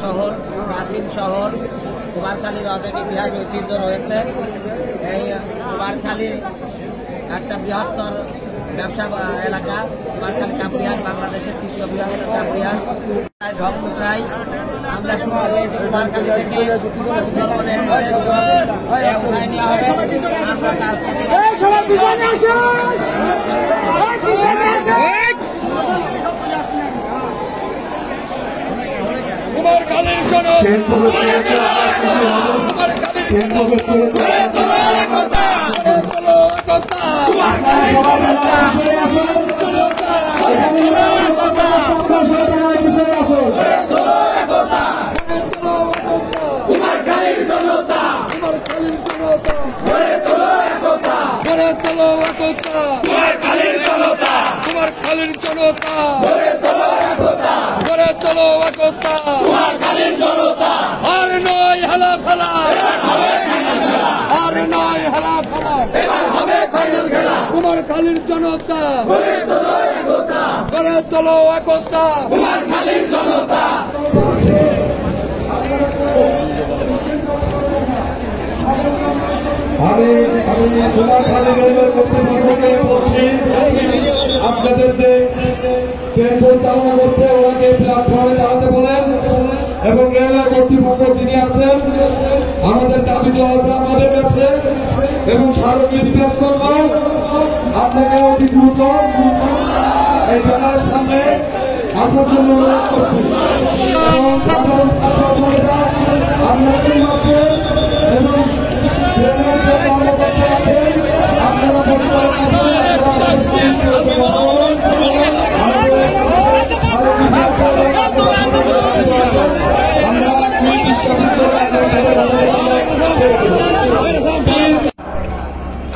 শহর, প্রাচীন শহর। কুমারখালীর অনেক ইতিহাস ঐতিহ্য রয়েছে। এই কুমারখালী একটা বৃহত্তর ব্যবসা এলাকা। কুমারখালী কাপড়িয়ান বাংলাদেশের তৃতীয় বৃহত্তর কাপড়িয়ান। ঢকমুখাই আমরা শুরু হয়েছি কুমারখালী থেকে উঠায় নেওয়া হবে। আমরা তার কুমারখালীর জনতা গড়ে তোলো একতা, আর নয় হেলা ফেলা, আর নয় হেলা ফেলা। কুমারখালীর জনতা গড়ে তোলো একতা। আমি কুমারখালী রেলওয়ে কর্তৃপক্ষকে বলছি, আপনাদের যে টেম্পো চালনা করছে ওনাকে প্ল্যাটফর্মে দাঁড়াতে বলেন এবং রেলওয়ে কর্তৃপক্ষ যিনি আছেন আমাদের দাবি দেওয়া আছে আমাদের কাছে এবং স্মারকলিপি পেশ করব। আপনাকে অতি দ্রুত এই জায়গার সামনে আসার জন্য অনুরোধ করছি এবং আপনাদের মধ্যে এবং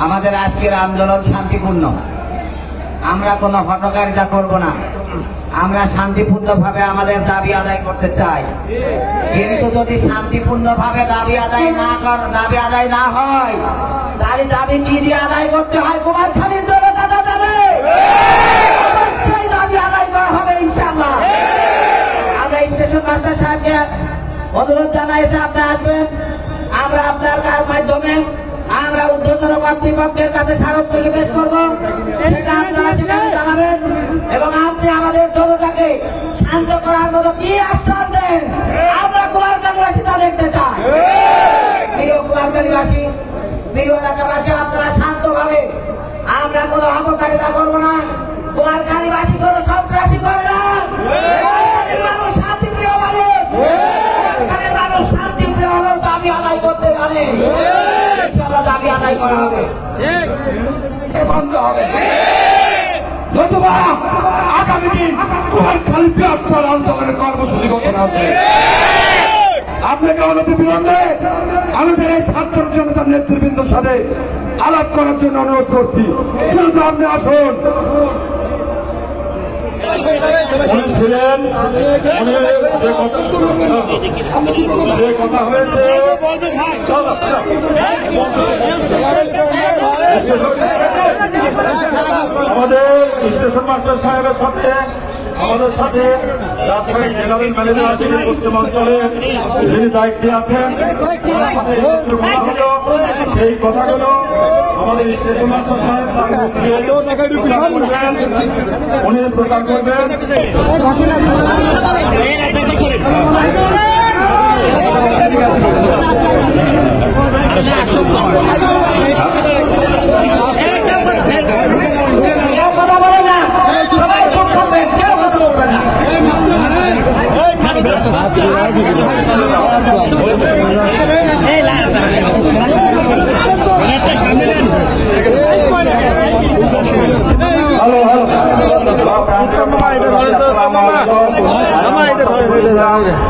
আমাদের আজকের আন্দোলন শান্তিপূর্ণ। আমরা কোনো হটকারিতা করব না। আমরা শান্তিপূর্ণভাবে আমাদের দাবি আদায় করতে চাই। কিন্তু যদি শান্তিপূর্ণভাবে দাবি আদায় না হয় তাহলে দাবি কি দিয়ে আদায় করতে হয় কুমারখালীর জনতা জানে। সেই দাবি আদায় করা হবে ইনশাআল্লাহ। আমরা স্টেশন মাস্টার সাহেবকে অনুরোধ জানাইছে আপনি আসবেন। আমরা আপনার মাধ্যমে আমরা ঊর্ধ্বতন কর্তৃপক্ষের কাছে স্মারকলিপি পেশ করবো, সেটা আপনারা সেখানে জানাবেন এবং আপনি আমাদের জনতাকে শান্ত করার মতো কি আশ্বাস দেন আমরা কুমারখালীবাসী তা দেখতে চাই। প্রিয় কুমারখালীবাসী, প্রিয় এলাকাবাসী, আপনারা শান্তভাবে, আমরা কোনো অপকারিতা করবো না। কুমারখালীবাসী কোনো সন্ত্রাসী করে না। মানুষ শান্তিপ্রিয় মানুষ, মানুষ শান্তিপ্রিয় হলেও দাবি আদায় করতে জানে। দাবি আদায় করা হবে, বন্ধ হবে, নতুবা আগামী দিন কুমারখালী বৃহত্তর আন্দোলনের কর্মসূচি ঘোষণা হবে। আপনাকে অনতি বিলম্বে আমাদের এই ছাত্র জনতার নেতৃবৃন্দের সাথে আলাপ করার জন্য অনুরোধ করছি। কিন্তু আপনি আসুন। ছিলেন যে কথা হয়েছে আমাদের স্টেশন মাস্টার সাহেবের সাথে আমাদের সাথে রাজশাহী জেনারেল ম্যানেজার যিনি পশ্চিম অঞ্চলে যিনি দায়িত্বে আছেন সেই কথাগুলো আমাদের স্টেশন মাস্টার সাহেব উনি প্রচার করবেন।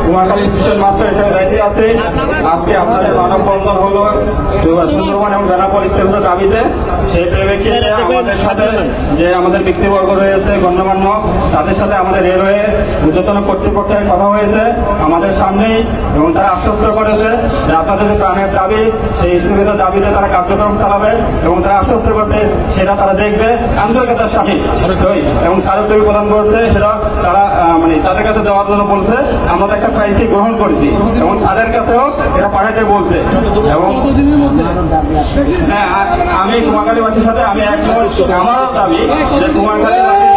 কুমারখালী স্টেশন মাস্টার হিসেবে দায়িত্বে আছে। আজকে আপনাদের মানববন্ধন হলো সুন্দরবন এবং বেনাপোল স্টেশনের দাবিতে। সেই প্রেক্ষিতে আমাদের সাথে যে আমাদের ব্যক্তিবর্গ রয়েছে গণ্যমান্য, তাদের সাথে আমাদের রেলওয়ে ঊর্ধ্বতন কর্তৃপক্ষের কথা হয়েছে আমাদের সামনেই এবং তারা আশ্বস্ত করেছে যে আপনাদের যে প্রাণের দাবি সেই স্থগিত দাবিতে তারা কার্যক্রম চালাবে এবং তারা আশ্বস্ত করছে সেটা তারা দেখবে আন্তরিকতার সাথে এবং স্মারকলিপি প্রদান করছে সেটা তারা তাদের কাছে দেওয়ার জন্য বলছে। আমরা একটা প্রাইসই গ্রহণ করছি এবং তাদের কাছেও এটা পাঠাতে বলছে। এবং হ্যাঁ, আমি কুমারখালীবাসীর সাথে আমি একমত। আমারও দাবি যে কুমারখালীবাসী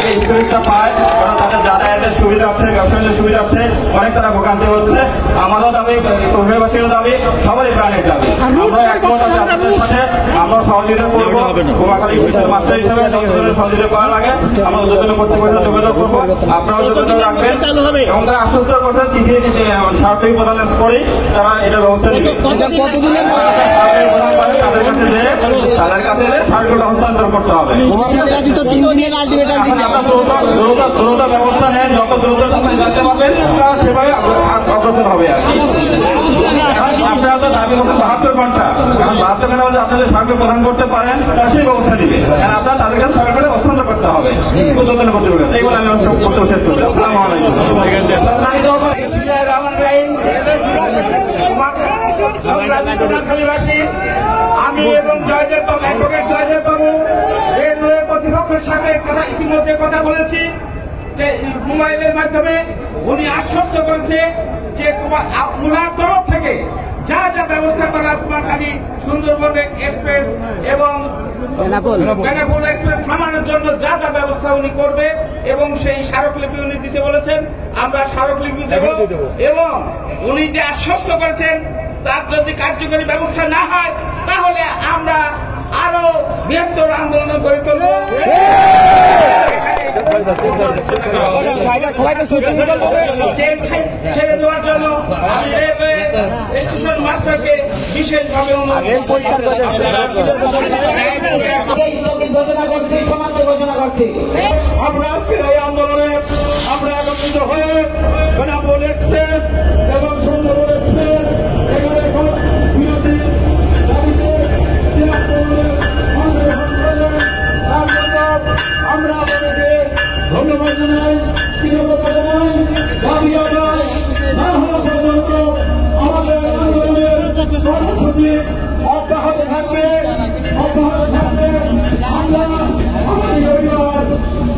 এই স্কুলটা পায়, কারণ তাদের যাতায়াতের সুবিধা আছে, ব্যবসায়ীদের সুবিধা আছে, অনেক তারা ভোগান্তি হচ্ছে। আমারও দাবি, কুমারখালীবাসীরও দাবি, সবারই প্রাণের দাবি। আমরা একমত আছে আপনাদের সাথে, আমরা সহযোগিতা করবো। কুমারখালী মাত্রা হিসেবে যত ধরনের সহযোগিতা করা লাগে আমরা উদ্যোগ কর্তৃপক্ষের যোগাযোগ করবো, আপনারাও যোগাযোগ রাখবেন। এবং তারা আশ্বস্ত করছেন চিঠি স্মারকলিপি প্রদানের পরেই তারা এটা ব্যবস্থা নেবে। তাদের কাছে যে স্মারকলিটা হস্তান্তর করতে হবে। দ্রুত ব্যবস্থা নেন, যত দ্রুত জানতে পারবেন সেভাবে অগ্রসর হবে আর কি। আপনারা তো দাবি করতে 72 ঘন্টা, কারণ 72 ঘন্টার মধ্যে আপনাদের সরকার প্রদান করতে পারেন তারা সেই ব্যবস্থা দিবে, কারণ আপনার তাদের কাছে সরকারে হস্তান্তর করতে হবে, উদ্বোধন করতে হবে। এইগুলো আমি করতে শেষ করছি। আসসালামু আলাইকুম। আমি এবং জয়দেব বাবু, অ্যাডভোকেট জয়দেব বাবু রেলওয়ে কর্তৃপক্ষের সাথে ইতিমধ্যে কথা বলেছি। মোবাইলের মাধ্যমে উনি আশ্বস্ত করেছে যে ওনার তরফ থেকে যা যা ব্যবস্থা করার কুমারখালী সুন্দরবন এক্সপ্রেস এবং বেনাপোল এক্সপ্রেস থামানোর জন্য যা যা ব্যবস্থা উনি করবে এবং সেই স্মারকলিপি উনি দিতে বলেছেন, আমরা স্মারকলিপি দেব। এবং উনি যে আশ্বস্ত করেছেন তার যদি কার্যকরী ব্যবস্থা না হয় তাহলে আমরা আরো বৃহত্তর আন্দোলন গড়ে তুলব। ছেড়ে দেওয়ার জন্য আমি রেলওয়ে স্টেশন মাস্টারকে বিশেষভাবে আমরা আজকের এই আন্দোলনে আমরা একত্রিত হয়ে বেনাপোল এক্সপ্রেস এবং সুন্দরবন এক্সপ্রেস এখানে বিরোধী দাবিতে আমরা আপনাদেরকে ধন্যবাদ জানাই, কৃতজ্ঞতা জানাই। দাবি আদায় না হওয়া পর্যন্ত আমাদের আন্দোলনের কর্মসূচি অব্যাহত থাকবে। আমরা আমাদের রবিবার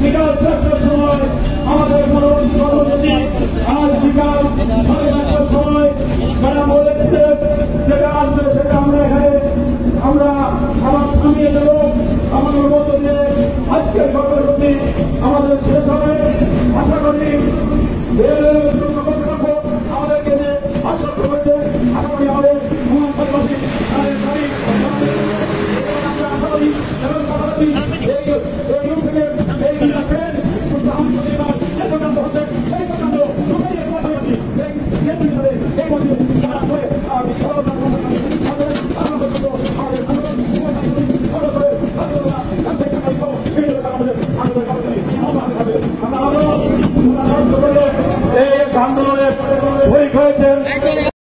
বিকাল 4টার সময় আমাদের কর্মসূচি, আজ বিকাল 4:30টার সময় বেনাপোল এক্সপ্রেস যেটা আসবে সেটা আমরা এখানে আমরা আবার থামিয়ে দেব। আমাদের মধ্য দিয়ে আজকের কর্মসূচি আমাদের শেষ হবে। আশা করি আমাদেরকে যে আশ্বস্ত করছে, আশা করি আমাদের কুমারখালীবাসী আন্দোলনের শরিক হয়েছেন।